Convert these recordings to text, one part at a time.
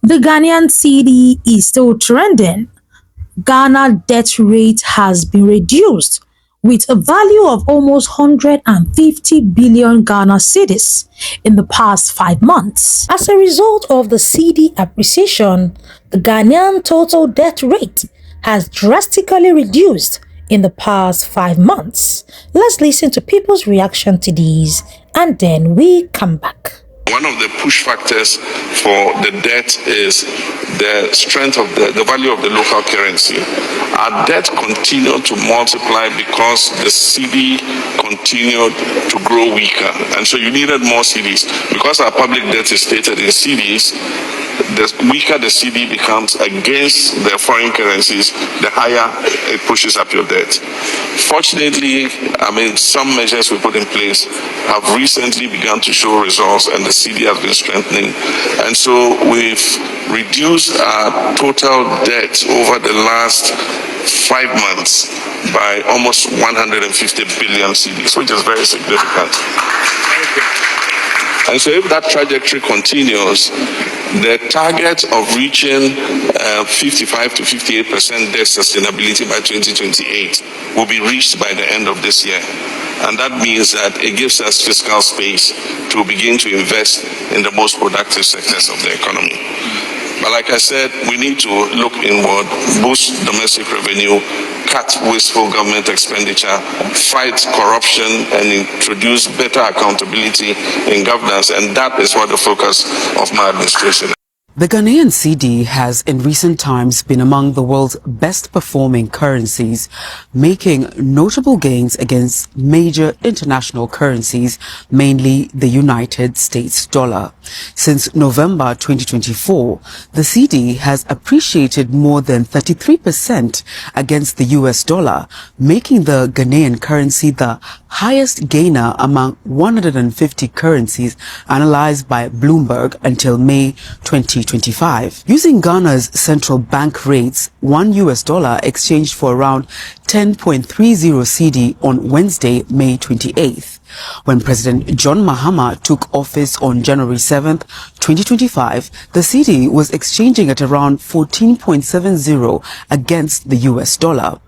The Ghanaian cedi is still trending. Ghana debt rate has been reduced with a value of almost 150 billion Ghana cedis in the past 5 months. As a result of the cedi appreciation, the Ghanaian total debt rate has drastically reduced in the past 5 months. Let's listen to people's reaction to these and then we come back. One of the push factors for the debt is the strength of the value of the local currency. Our debt continued to multiply because the cedi continued to grow weaker. And so you needed more cedis. Because our public debt is stated in cedis, the weaker the cedi becomes against the foreign currencies, the higher it pushes up your debt. Fortunately, some measures we put in place have recently begun to show results and the cedi has been strengthening. And so we've reduced our total debt over the last 5 months by almost 150 billion cedis, which is very significant. And so if that trajectory continues, the target of reaching 55 to 58% debt sustainability by 2028 will be reached by the end of this year. And that means that it gives us fiscal space to begin to invest in the most productive sectors of the economy. But like I said, we need to look inward, boost domestic revenue, cut wasteful government expenditure, fight corruption, and introduce better accountability in governance. And that is what the focus of my administration is. The Ghanaian cedi has in recent times been among the world's best performing currencies, making notable gains against major international currencies, mainly the United States dollar. Since November 2024, the cedi has appreciated more than 33% against the US dollar, making the Ghanaian currency the highest gainer among 150 currencies analyzed by Bloomberg until May 2025. Using Ghana's central bank rates, $1 exchanged for around 10.30 cedi on Wednesday, May 28th. When President John Mahama took office on January 7th, 2025, the cedi was exchanging at around 14.70 against the US dollar.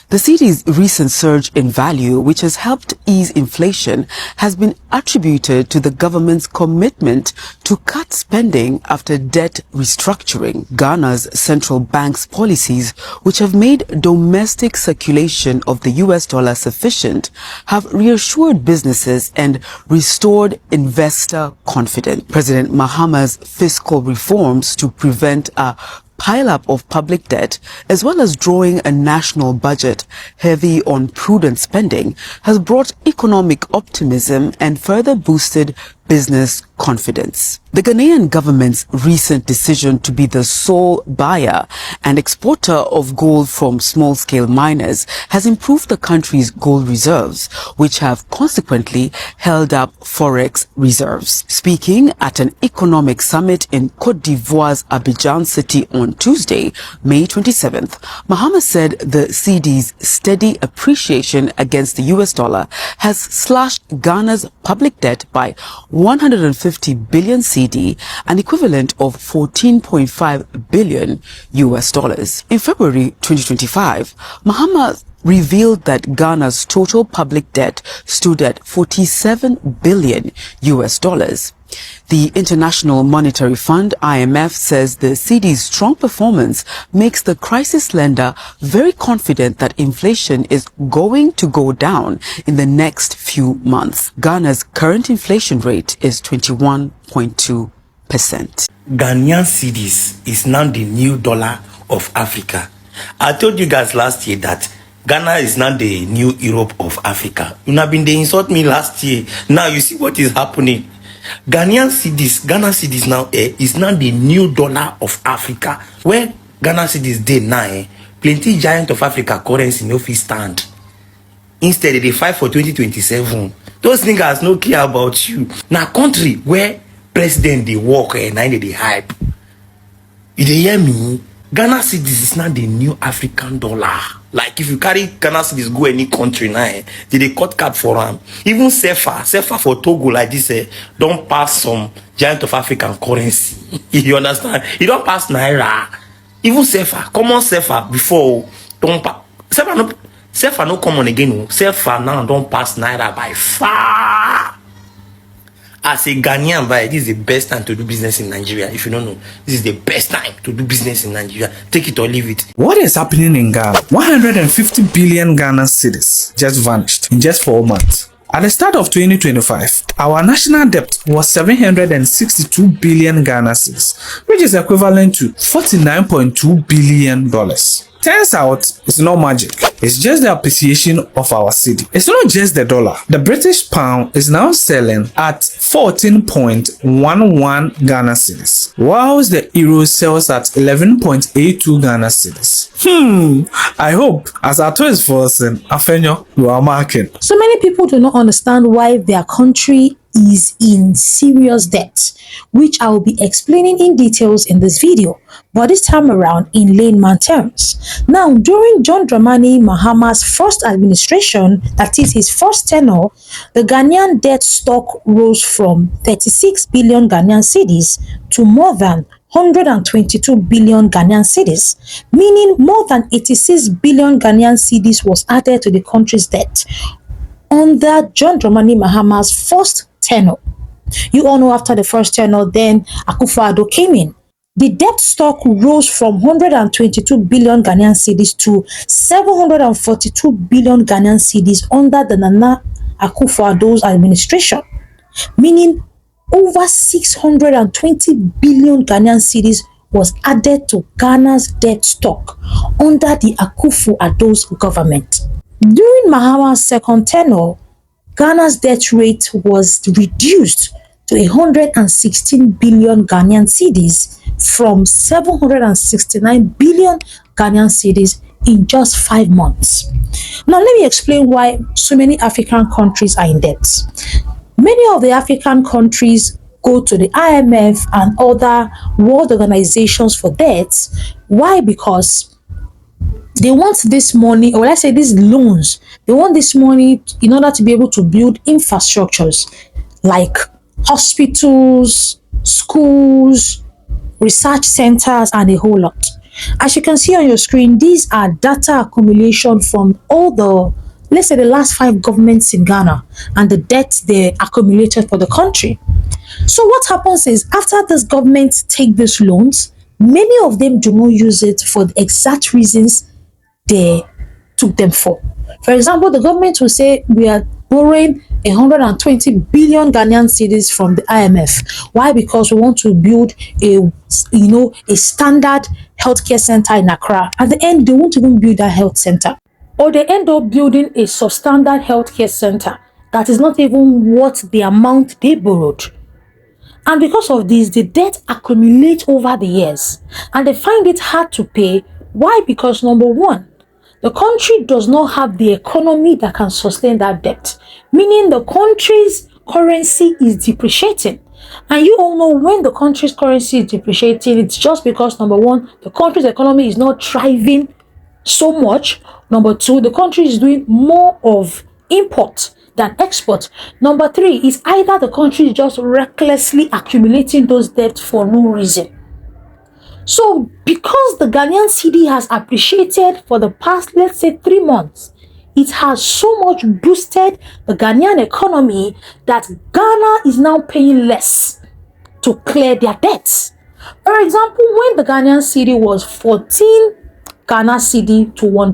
The cedi's recent surge in value, which has helped ease inflation, has been attributed to the government's commitment to cut spending after debt restructuring. Ghana's central bank's policies, which have made domestic circulation of the US dollar sufficient, have reassured businesses and restored investor confidence. President Mahama's fiscal reforms to prevent a pile-up of public debt, as well as drawing a national budget heavy on prudent spending, has brought economic optimism and further boosted business confidence. The Ghanaian government's recent decision to be the sole buyer and exporter of gold from small-scale miners has improved the country's gold reserves, which have consequently held up forex reserves. Speaking at an economic summit in Côte d'Ivoire's Abidjan city on Tuesday, May 27th, Mahama said the cedi's steady appreciation against the US dollar has slashed Ghana's public debt by 150 billion cedi, an equivalent of 14.5 billion US dollars. In February 2025, Mahama revealed that Ghana's total public debt stood at 47 billion US dollars. The International Monetary Fund, IMF, says the cedi's strong performance makes the crisis lender very confident that inflation is going to go down in the next few months. Ghana's current inflation rate is 21.2%. Ghanaian cedis is now the new dollar of Africa. I told you guys last year that Ghana is now the new Europe of Africa. You have been they insult me last year. Now you see what is happening. Ghana cedis now is now the new dollar of Africa. Where Ghana cedis dey now, plenty giant of Africa currency no fit stand. Instead, they fight for 2027. Those niggas no care about you. Now country where president they work and they hype. You dey hear me? Ghana cedis is now the new African dollar. Like if you carry Ghana cedis go any country now, they cut cap for them. Even CFA for Togo like this, don't pass some giant of African currency. You understand? You don't pass Naira. Even CFA, common CFA before don't pass. CFA no common again. CFA now don't pass Naira by far. As a Ghanaian, this is the best time to do business in Nigeria. If you don't know, this is the best time to do business in Nigeria. Take it or leave it. What is happening in Ghana? 150 billion Ghana cedis just vanished in just 4 months. At the start of 2025, our national debt was 762 billion Ghana cedis, which is equivalent to $49.2 billion. Turns out, it's not magic. It's just the appreciation of our cedi. It's not just the dollar. The British pound is now selling at 14.11 Ghana cedis, whilst the euro sells at 11.82 Ghana cedis. I hope, as our tour is forcing, Afenyo, you are marking. So many people do not understand why their country is in serious debt, which I will be explaining in details in this video, but this time around in layman terms. Now, during John Dramani Mahama's first administration, that is his first tenure, the Ghanaian debt stock rose from 36 billion Ghanaian cedis to more than 122 billion Ghanaian cedis, meaning more than 86 billion Ghanaian cedis was added to the country's debt under John Dramani Mahama's first tenure. You all know after the first tenure, then Akufo-Addo came in. The debt stock rose from 122 billion Ghanaian cedis to 742 billion Ghanaian cedis under the Nana Akufo-Addo's administration, meaning over 620 billion Ghanaian cedis was added to Ghana's debt stock under the Akufo-Addo's government. During Mahama's second tenure, Ghana's debt rate was reduced to 116 billion Ghanaian cedis from 769 billion Ghanaian cedis in just 5 months. Now, let me explain why so many African countries are in debt. Many of the African countries go to the IMF and other world organizations for debts. Why? Because they want this money, or let's say these loans, they want this money in order to be able to build infrastructures like hospitals, schools, research centers, and a whole lot. As you can see on your screen, these are data accumulation from all the, let's say, the last 5 governments in Ghana and the debt they accumulated for the country. So what happens is, after this government take these loans, many of them do not use it for the exact reasons they took them for. For example, the government will say we are borrowing 120 billion Ghanaian cedis from the IMF. Why? Because we want to build a standard healthcare center in Accra. At the end, they won't even build that health center, or they end up building a substandard healthcare center that is not even worth the amount they borrowed. And because of this, the debt accumulates over the years, and they find it hard to pay. Why? Because number one, the country does not have the economy that can sustain that debt, meaning the country's currency is depreciating. And you all know, when the country's currency is depreciating, it's just because, number one, the country's economy is not thriving so much. Number two, the country is doing more of import than export. Number three is either the country is just recklessly accumulating those debts for no reason. So because the Ghanaian cedi has appreciated for the past, let's say, 3 months, it has so much boosted the Ghanaian economy that Ghana is now paying less to clear their debts. For example, when the Ghanaian cedi was 14 Ghana cedi to $1,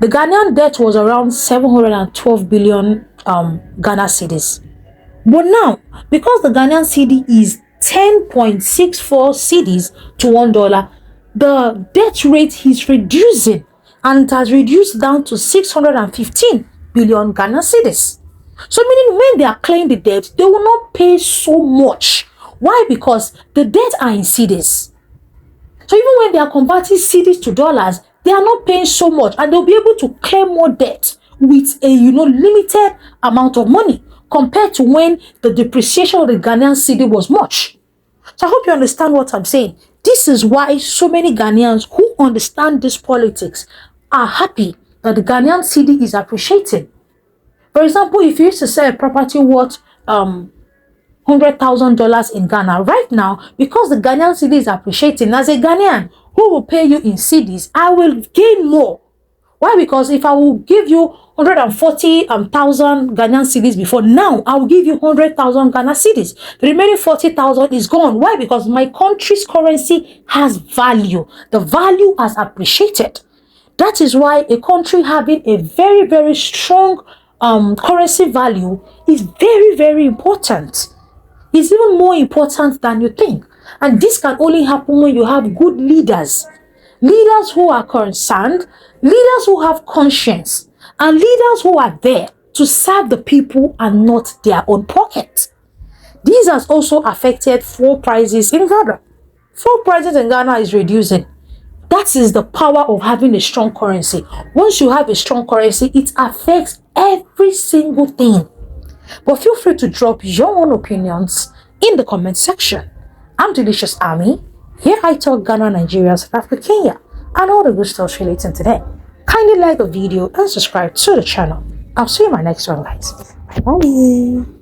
the Ghanaian debt was around 712 billion Ghana cedis. But now, because the Ghanaian cedi is 10.64 cedis to $1, the debt rate is reducing, and it has reduced down to 615 billion Ghana cedis. So meaning, when they are clearing the debt, they will not pay so much. Why? Because the debt are in cedis. So even when they are converting cedis to dollars, they are not paying so much, and they'll be able to clear more debt with a limited amount of money, compared to when the depreciation of the Ghanaian cedi was much. So I hope you understand what I'm saying. This This is why so many Ghanaians who understand this politics are happy that the Ghanaian cedi is appreciating. For example, if you used to sell a property worth $100,000 in Ghana, right now, because the Ghanaian cedi is appreciating, as a Ghanaian who will pay you in cedis, I will gain more. Why? Because if I will give you 140,000 Ghanaian cedis before, now I will give you 100,000 Ghana cedis. The remaining 40,000 is gone. Why? Because my country's currency has value. The value has appreciated. That is why a country having a very, very strong currency value is very, very important. It's even more important than you think. And this can only happen when you have good leaders. Leaders who are concerned, leaders who have conscience, and leaders who are there to serve the people and not their own pocket. This has also affected fuel prices in Ghana. Fuel prices in Ghana is reducing. That is the power of having a strong currency. Once you have a strong currency, it affects every single thing. But feel free to drop your own opinions in the comment section. I'm Delicious Army. Here I talk Ghana, Nigeria, South Africa, Kenya, and all the good stuff relating today. Kindly like the video and subscribe to the channel. I'll see you in my next one, guys. Bye bye.